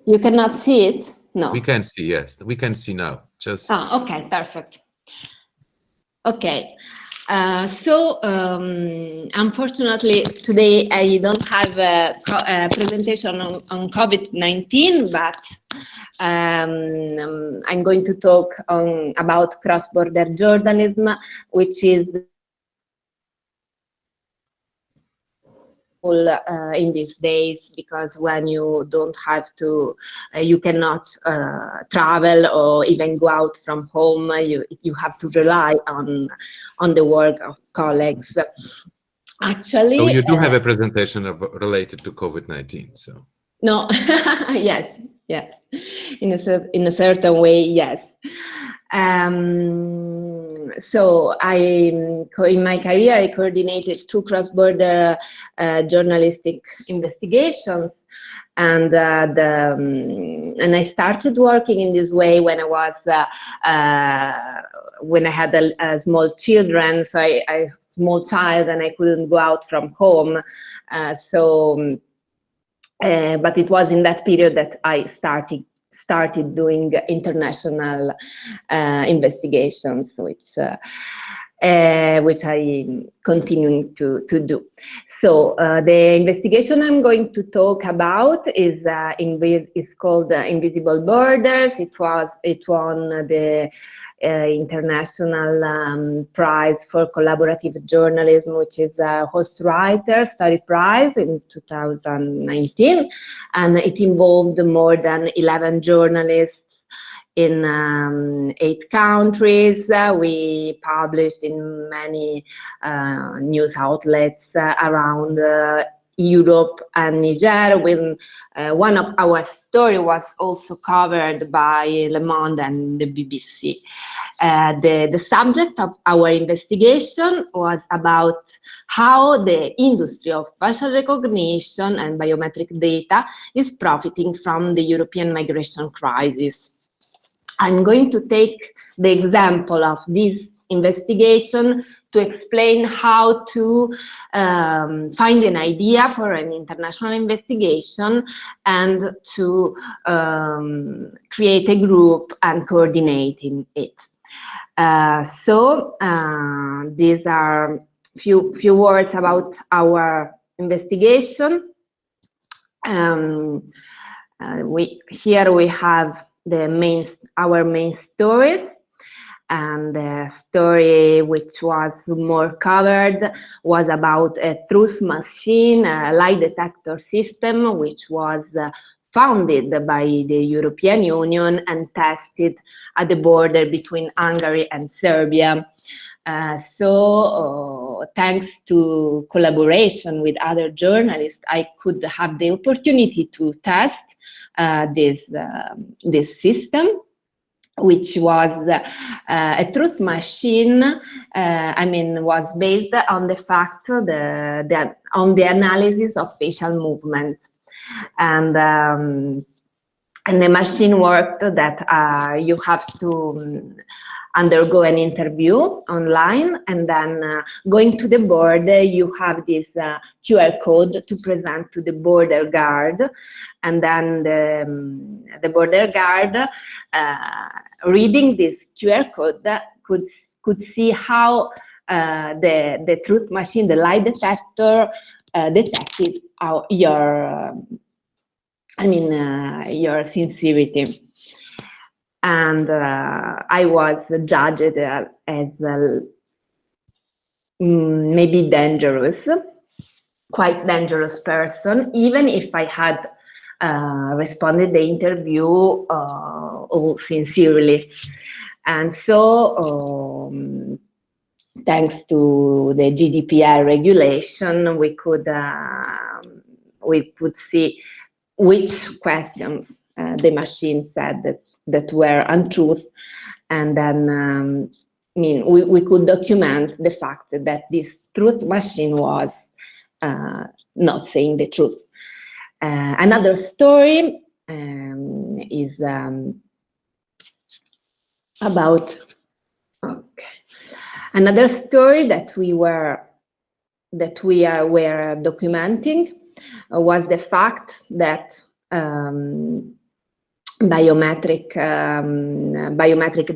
You cannot see it? No. We can see, yes. We can see now. Just Okay, perfect. Okay. Unfortunately, today I don't have a presentation on COVID-19, but I'm going to talk about cross-border journalism, which is in these days, because when you don't have to, you cannot travel or even go out from home, you have to rely on the work of colleagues. Actually, so you do have a presentation related to COVID-19. So no, yes, yes, in a certain way, yes. So in my career, I coordinated 2 cross-border journalistic investigations, and and I started working in this way when I was when I had a small children, so I small child, and I couldn't go out from home, but it was in that period that I started doing international investigations, which I'm continuing to do. So the investigation I'm going to talk about is called Invisible Borders. It won the International Prize for Collaborative Journalism, which is a Host Writer Story Prize in 2019, and it involved more than 11 journalists in 8 countries. We published in many news outlets around Europe and Niger. When one of our story was also covered by Le Monde and the BBC. The subject of our investigation was about how the industry of facial recognition and biometric data is profiting from the European migration crisis. I'm going to take the example of this investigation to explain how to find an idea for an international investigation and to create a group and coordinating it. These are few words about our investigation. Here we have our main stories, and the story which was more covered was about a truth machine, a lie detector system, which was founded by the European Union and tested at the border between Hungary and Serbia. Thanks to collaboration with other journalists, I could have the opportunity to test this system, which was a truth machine. Was based on the fact on the analysis of facial movements, and the machine worked that you have to undergo an interview online, and then going to the border, you have this QR code to present to the border guard, and then the border guard, reading this QR code, could see how the truth machine, the lie detector, detected your sincerity. And I was judged as maybe quite dangerous person, even if I had responded the interview all sincerely. And so, thanks to the GDPR regulation, we could see which questions the machine said that were untruth, and then we could document the fact that this truth machine was not saying the truth. Another story is about another story that we were documenting was the fact that biometric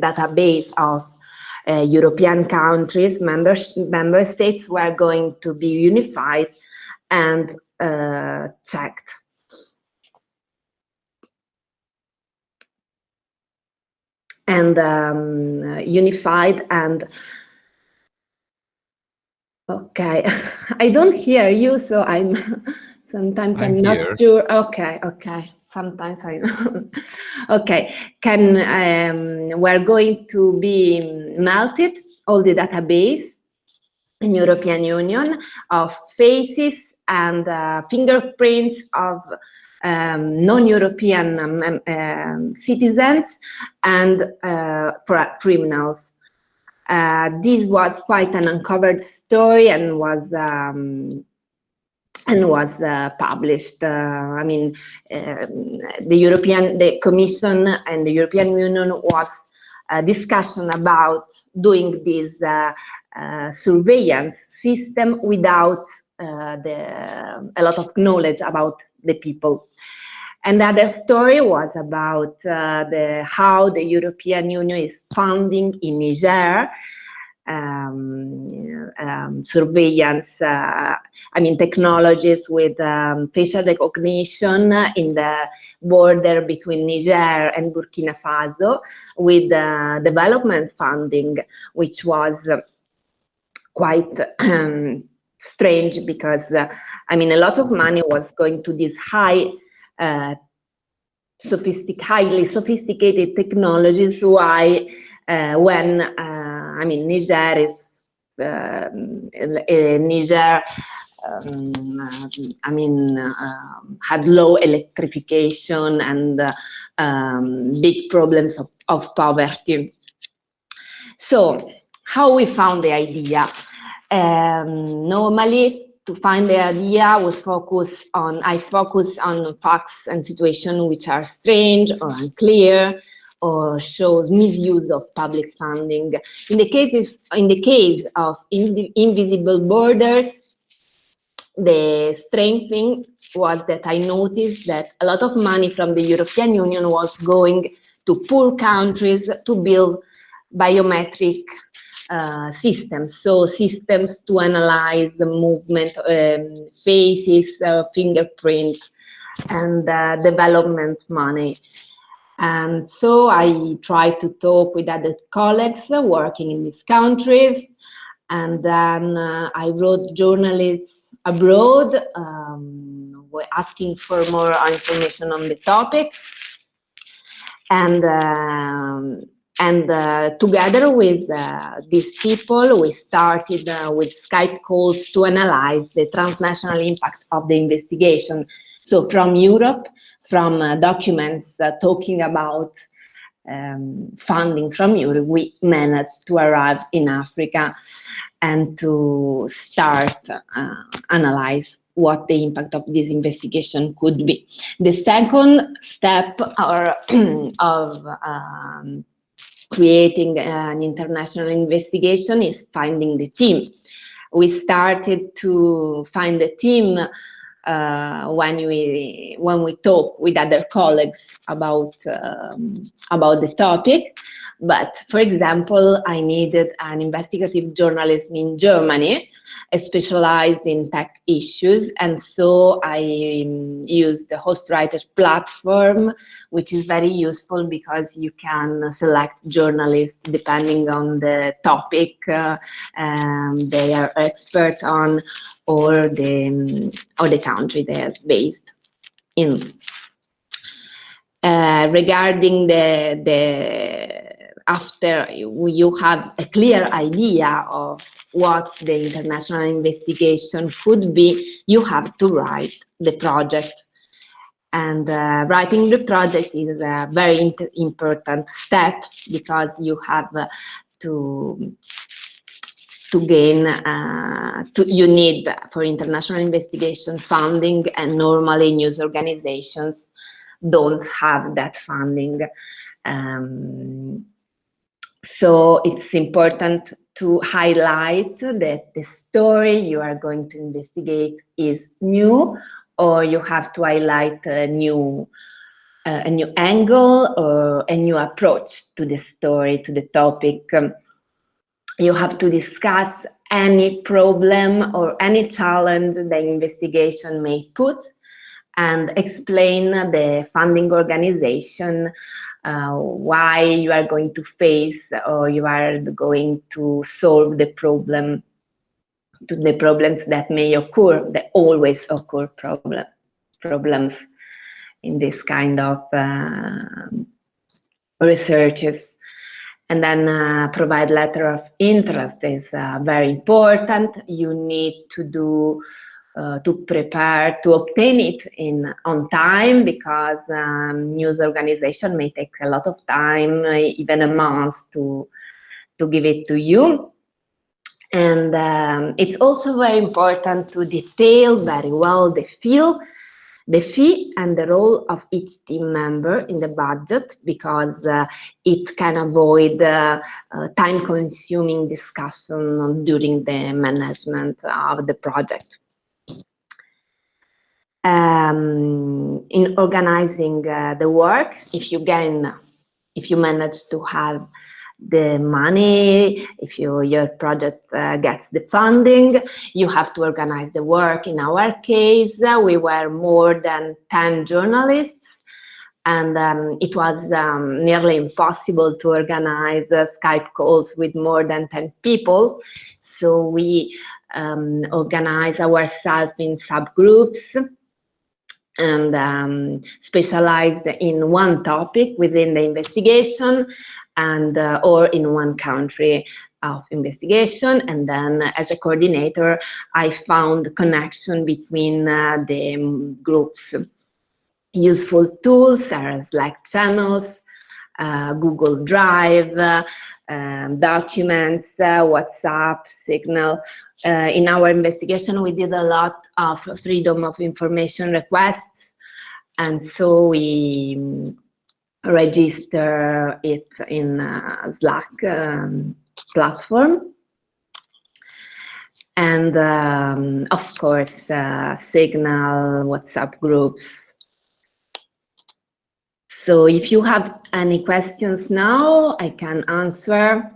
database of European countries, member states were going to be unified and checked. And unified and okay, I don't hear you, so I'm sometimes I'm not here. sure. Okay, sometimes I okay. We're going to be melted all the database in European Union of faces and fingerprints of non-European citizens and criminals. This was quite an uncovered story and was published. I mean, the Commission and the European Union was a discussion about doing this surveillance system without a lot of knowledge about the people. Another story was about how the European Union is funding in Niger surveillance, technologies with facial recognition in the border between Niger and Burkina Faso with development funding, which was quite strange because, a lot of money was going to this highly sophisticated technologies. Why, when Niger is had low electrification and big problems of poverty. So, how we found the idea? Normally, to find the idea, I focus on facts and situations which are strange or unclear, or shows misuse of public funding. In the case of invisible borders, the strange thing was that I noticed that a lot of money from the European Union was going to poor countries to build biometric systems, so systems to analyze the movement, faces, fingerprint, and development money. And so I tried to talk with other colleagues working in these countries, and then I wrote journalists abroad asking for more information on the topic, and together with these people, we started with Skype calls to analyze the transnational impact of the investigation. So from Europe, from documents talking about funding from Europe, we managed to arrive in Africa and to start analyze what the impact of this investigation could be. The second step of creating an international investigation is finding the team. We started to find the team when we talk with other colleagues about the topic. But for example, I needed an investigative journalism in Germany, specialized in tech issues, and so I used the Ghostwriter platform, which is very useful because you can select journalists depending on the topic they are expert on, or the country they are based in. Regarding after you have a clear idea of what the international investigation could be, you have to write the project. And writing the project is a very important step, because you have to gain, you need for international investigation funding, and normally news organizations don't have that funding. So it's important to highlight that the story you are going to investigate is new, or you have to highlight new a new angle or a new approach to the story, to the topic. You have to discuss any problem or any challenge the investigation may put and explain the funding organization, why you are going to face or you are going to solve the problem, to the problems that may occur, that always occur problems in this kind of researches. And then provide letter of interest is very important. You need to do to prepare to obtain it on time, because news organization may take a lot of time, even a month, to give it to you. And it's also very important to detail very well the fee and the role of each team member in the budget, because it can avoid time-consuming discussion during the management of the project. In organizing the work, if you manage to have the money, if your project gets the funding, you have to organize the work. In our case, we were more than 10 journalists, and it was nearly impossible to organize Skype calls with more than 10 people. So we organize ourselves in subgroups and specialized in one topic within the investigation, and or in one country of investigation. And then as a coordinator, I found connection between the groups. Useful tools are Slack channels, Google Drive, documents, WhatsApp, Signal. In our investigation, we did a lot of freedom of information requests, and so we register it in Slack platform. And of course, Signal, WhatsApp groups. So if you have any questions now, I can answer.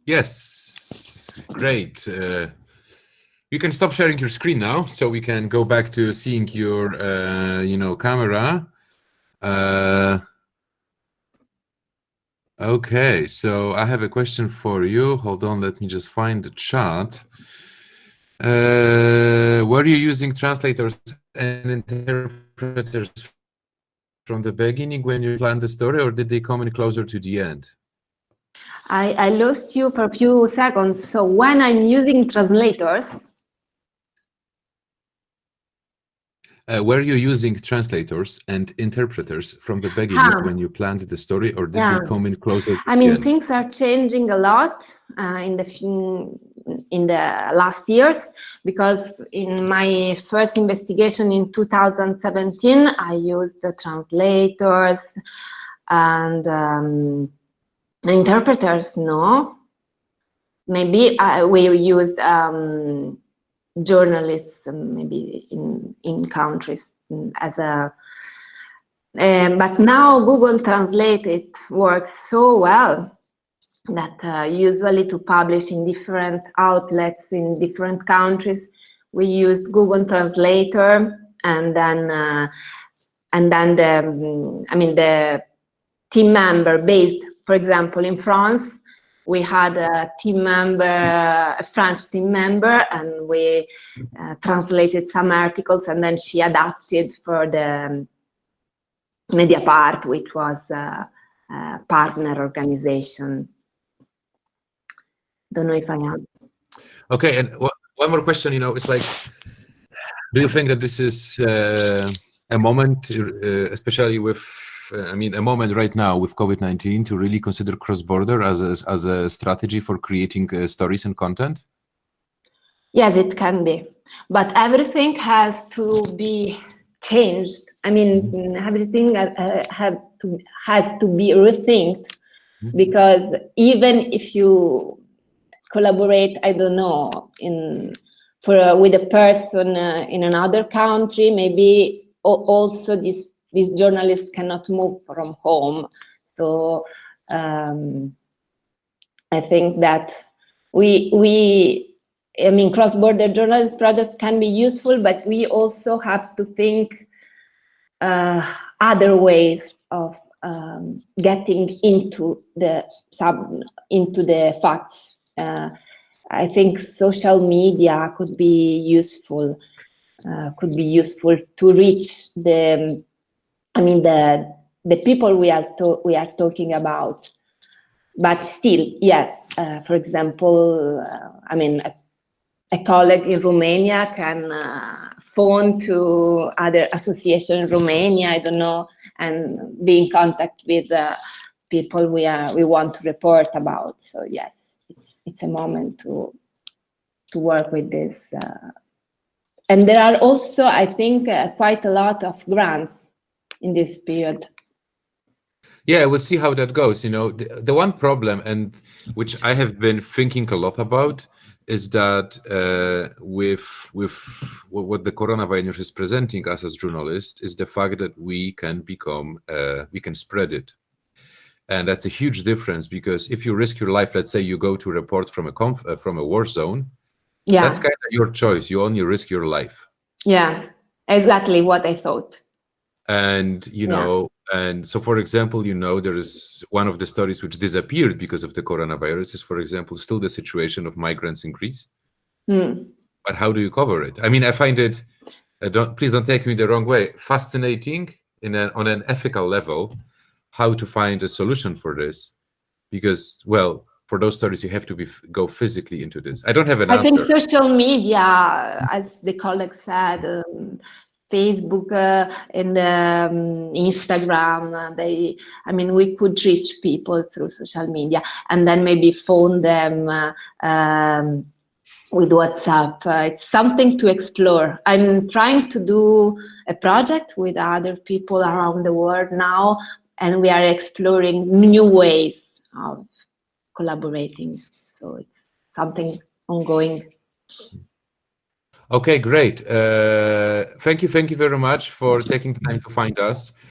Yes, great. You can stop sharing your screen now, so we can go back to seeing your, camera. Okay, so I have a question for you. Hold on, let me just find the chat. Were you using translators and interpreters from the beginning when you planned the story, or did they come in closer to the end? I lost you for a few seconds. So when I'm using translators, were you using translators and interpreters from the beginning when you planned the story, or did they come in closer to the end? Things are changing a lot in the last years, because in my first investigation in 2017, I used the translators and interpreters. No, maybe we used journalists, maybe in countries as a. But now Google Translate, it works so well that usually to publish in different outlets in different countries, we used Google Translator, and then the team member based, for example, in France, we had a team member, a French team member, and we translated some articles, and then she adapted for the Mediapart, which was a partner organization. Don't know if I am. Okay, and one more question, it's like, do you think that this is a moment, especially with, a moment right now with COVID-19, to really consider cross-border as a strategy for creating stories and content? Yes, it can be, but everything has to be changed. Everything has to be rethinked, because even if you collaborate, I don't know, in with a person in another country, maybe also this journalist cannot move from home. So I think that I mean, cross-border journalism project can be useful, but we also have to think other ways of getting into the facts. I think social media could be useful. To reach the people we are talking about. But still, yes. For example, I mean, a colleague in Romania can phone to other association in Romania, I don't know, and be in contact with people we want to report about. So yes, it's a moment to work with this. And there are also, I think, quite a lot of grants in this period. Yeah, we'll see how that goes. The one problem, and which I have been thinking a lot about, is that with what the coronavirus is presenting us as journalists is the fact that we can spread it. And that's a huge difference, because if you risk your life, let's say you go to report from a war zone, yeah, that's kind of your choice. You only risk your life. Yeah, exactly what I thought. And and so, for example, there is one of the stories which disappeared because of the coronavirus is, for example, still the situation of migrants in Greece. But how do you cover it? I mean, I find it, please don't take me the wrong way, fascinating on an ethical level, how to find a solution for this, because, well, for those stories, you have to go physically into this. I don't have an answer. I think social media, as the colleague said, Facebook and Instagram, we could reach people through social media, and then maybe phone them with WhatsApp. It's something to explore. I'm trying to do a project with other people around the world now, and we are exploring new ways of collaborating. So it's something ongoing. Okay, great. Thank you very much for taking the time to find us.